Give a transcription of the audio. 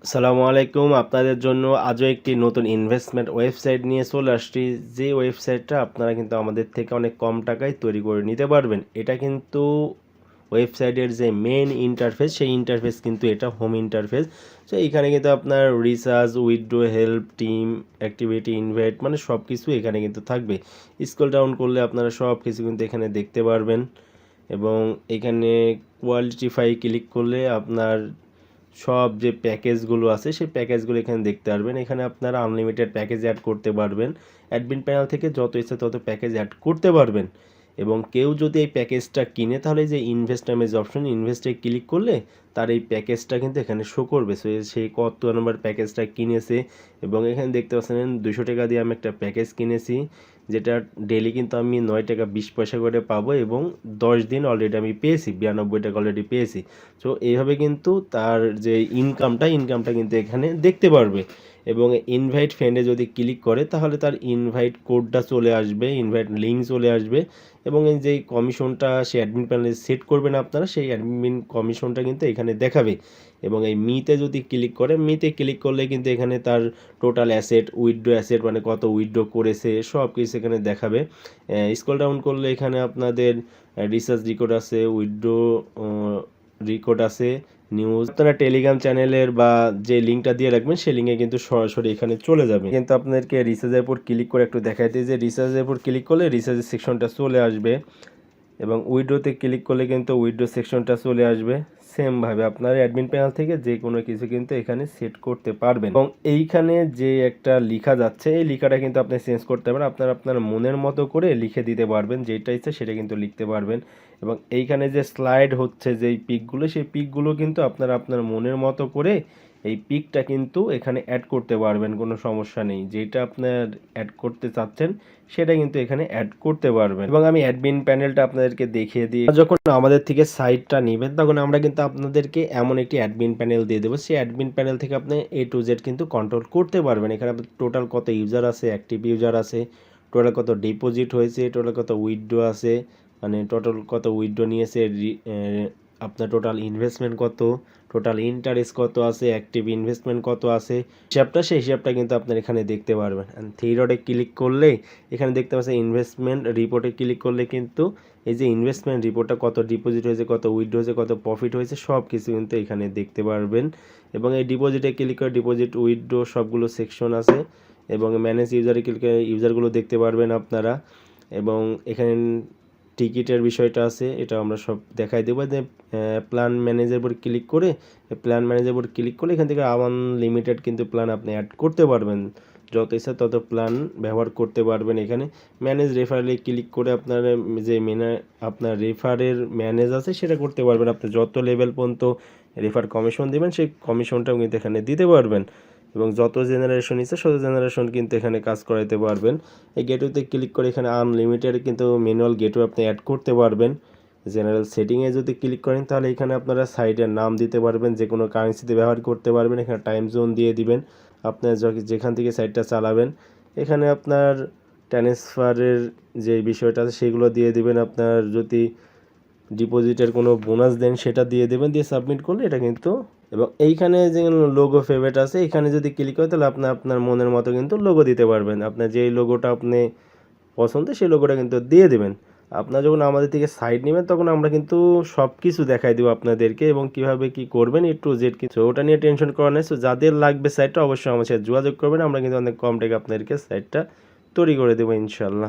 আসসালামু আলাইকুম। আপনাদের জন্য আজও একটি নতুন ইনভেস্টমেন্ট ওয়েবসাইট নিয়ে চলে আসছি। যে ওয়েবসাইটটা আপনারা কিন্তু আমাদের থেকে অনেক কম টাকায় তৈরি করে নিতে পারবেন। এটা কিন্তু ওয়েবসাইটের যে মেইন ইন্টারফেস, সেই ইন্টারফেস কিন্তু এটা হোম ইন্টারফেস। তো এইখানে কিন্তু আপনার recharge, withdraw, help, team, activity, invite মানে সব কিছু এখানে কিন্তু থাকবে। স্ক্রল ডাউন করলে আপনারা সব কিছু কিন্তু এখানে দেখতে পারবেন এবং এখানে কোয়ালিটিফাই ক্লিক করলে আপনার সব যে প্যাকেজগুলো আছে সেই প্যাকেজগুলো এখানে দেখতে পারবেন। এখানে আপনারা আনলিমিটেড প্যাকেজ অ্যাড করতে পারবেন। অ্যাডমিন প্যানেল থেকে যত ইচ্ছা তত প্যাকেজ অ্যাড করতে পারবেন এবং কেউ যদি এই প্যাকেজটা কিনে তাহলে যে ইনভেস্ট নামে যে অপশন, ইনভেস্টে ক্লিক করলে তার এই প্যাকেজটা কিন্তু এখানে শো করবে। সো সেই কত নম্বর প্যাকেজটা কিনেছে এবং এখানে দেখতে পাচ্ছেন 200 টাকা দিয়ে আমি একটা প্যাকেজ কিনেছি, যেটা ডেলি কিন্তু আমি 9 টাকা 20 পয়সা করে পাবো এবং 10 দিন অলরেডি আমি পেয়েছি, 92 টাকা অলরেডি পেয়েছি। সো এইভাবে কিন্তু তার যে ইনকামটা কিন্তু এখানে দেখতে পারবে এবং ইনভাইট ফ্রেন্ডে যদি ক্লিক করে তাহলে তার ইনভাইট কোডটা চলে আসবে, ইনভাইট লিঙ্ক চলে আসবে এবং এই যেই কমিশনটা সে অ্যাডমিন প্যানেলে সেট করবেন আপনারা, সেই অ্যাডমিন কমিশনটা কিন্তু এখানে দেখাবে এবং এই মিতে যদি ক্লিক করে, মিতে ক্লিক করলে কিন্তু এখানে তার টোটাল অ্যাসেট, উইথড্র অ্যাসেট মানে কত উইথড্র করেছে সব কিছু এখানে দেখাবে। স্ক্রল ডাউন করলে এখানে আপনাদের রিসার্চ রেকর্ড আছে, উইথড্র রেকর্ড আছে, নিউজ। আপনারা টেলিগ্রাম চ্যানেলের বা যে লিঙ্কটা দিয়ে রাখবেন সেই লিঙ্কে কিন্তু সরাসরি এখানে চলে যাবে। কিন্তু আপনাদেরকে রিসার্চের উপর ক্লিক করে একটু দেখাইতে, যে রিসার্চের উপর ক্লিক করলে রিসার্চের সেকশনটা চলে আসবে এবং উইড্রোতে ক্লিক করলে কিন্তু উইড্রো সেকশনটা চলে আসবে। সেমভাবে আপনার অ্যাডমিন প্যানেল থেকে যে কোনো কিছু কিন্তু এখানে সেট করতে পারবেন এবং এইখানে যে একটা লেখা যাচ্ছে এই লেখাটা কিন্তু আপনি চেঞ্জ করতে পারবেন। আপনার মনের মতো করে লিখে দিতে পারবেন, যেটা ইচ্ছা সেটা কিন্তু লিখতে পারবেন এবং এইখানে যে স্লাইড হচ্ছে যেই পিকগুলো, সেই পিকগুলো কিন্তু আপনার মনের মতো করে এই পিকটা কিন্তু এখানে অ্যাড করতে পারবেন, কোনো সমস্যা নেই। যেটা আপনার অ্যাড করতে চাচ্ছেন সেটা কিন্তু এখানে অ্যাড করতে পারবেন এবং আমি অ্যাডমিন প্যানেলটা আপনাদেরকে দেখিয়ে দিই। যখন আমাদের থেকে সাইটটা নেবেন তখন আমরা কিন্তু আপনাদেরকে এমন একটি অ্যাডমিন প্যানেল দিয়ে দেবো। সেই অ্যাডমিন প্যানেল থেকে আপনি A to Z কিন্তু কন্ট্রোল করতে পারবেন। এখানে আপনার টোটাল কত ইউজার আছে, অ্যাক্টিভ ইউজার আছে, টোটাল কত ডিপোজিট হয়েছে, টোটাল কত উইথড্র আছে, মানে টোটাল কত উইথড্র নিয়েছে, আপনার টোটাল ইনভেস্টমেন্ট কত, টোটাল ইন্টারেস্ট কত আছে, অ্যাক্টিভ ইনভেস্টমেন্ট কত আছে, সেই হিসাবটা কিন্তু আপনার এখানে দেখতে পারবেন। থ্রি ডটে ক্লিক করলে এখানে দেখতে পাচ্ছেন ইনভেস্টমেন্ট রিপোর্টে ক্লিক করলে কিন্তু এই যে ইনভেস্টমেন্ট রিপোর্টটা কত ডিপোজিট হয়েছে, কত উইথড্র হয়েছে, কত প্রফিট হয়েছে সব কিছু কিন্তু এখানে দেখতে পারবেন এবং এই ডিপোজিটে ক্লিক করে ডিপোজিট, উইথড্র সবগুলো সেকশন আছে এবং ম্যানেজ ইউজারে ক্লিক করে ইউজারগুলো দেখতে পারবেন আপনারা এবং এখানে টিকিটের বিষয়টা আছে, এটা আমরা সব দেখাই দেবো। যে প্ল্যান ম্যানেজের উপর ক্লিক করে, প্ল্যান ম্যানেজের উপর ক্লিক করলে এখান থেকে আনলিমিটেড কিন্তু প্ল্যান আপনি অ্যাড করতে পারবেন, যত ইচ্ছা তত প্ল্যান ব্যবহার করতে পারবেন। এখানে ম্যানেজ রেফারেলে ক্লিক করে আপনার যে আপনার রেফারের ম্যানেজ আছে সেটা করতে পারবেন। আপনি যত লেভেল পর্যন্ত রেফার কমিশন দেবেন সেই কমিশনটাও কিন্তু এখানে দিতে পারবেন এবং যত জেনারেশন ইচ্ছে তত জেনারেশন কিন্তু এখানে কাজ করাতে পারবেন। এই গেটওয়েতে ক্লিক করে এখানে আনলিমিটেড কিন্তু ম্যানুয়াল গেটওয়ে আপনি অ্যাড করতে পারবেন। জেনারেল সেটিংয়ে যদি ক্লিক করেন তাহলে এখানে আপনারা সাইটের নাম দিতে পারবেন, যে কোনো কারেন্সিতে ব্যবহার করতে পারবেন। এখানে টাইম জোন দিয়ে দিবেন, আপনার যেখান থেকে সাইটটা চালাবেন। এখানে আপনার ট্রান্সফারের যে বিষয়টা আছে সেগুলো দিয়ে দিবেন। আপনার যদি ডিপোজিটের কোনো বোনাস দেন সেটা দিয়ে দেবেন, দিয়ে সাবমিট করলে এটা কিন্তু এবং এইখানে যে লোগো ফেভারিট আছে এখানে যদি ক্লিক করে তাহলে আপনার মনের মতো কিন্তু লোগো দিতে পারবেন। আপনার যেই লোগোটা আপনি পছন্দ সেই লোগোটা কিন্তু দিয়ে দেবেন। আপনারা যখন আমাদের থেকে সাইট নেবেন তখন আমরা কিন্তু সব কিছু দেখাই দেবো আপনাদেরকে এবং কিভাবে কি করবেন A to Z কিছু, ওটা নিয়ে টেনশন করা নেই। সো যাদের লাগবে সাইটটা অবশ্যই আমার সাথে যোগাযোগ করবেন, আমরা কিন্তু অনেক কম টাকা আপনাদেরকে সাইটটা তৈরি করে দেবো ইনশাল্লাহ।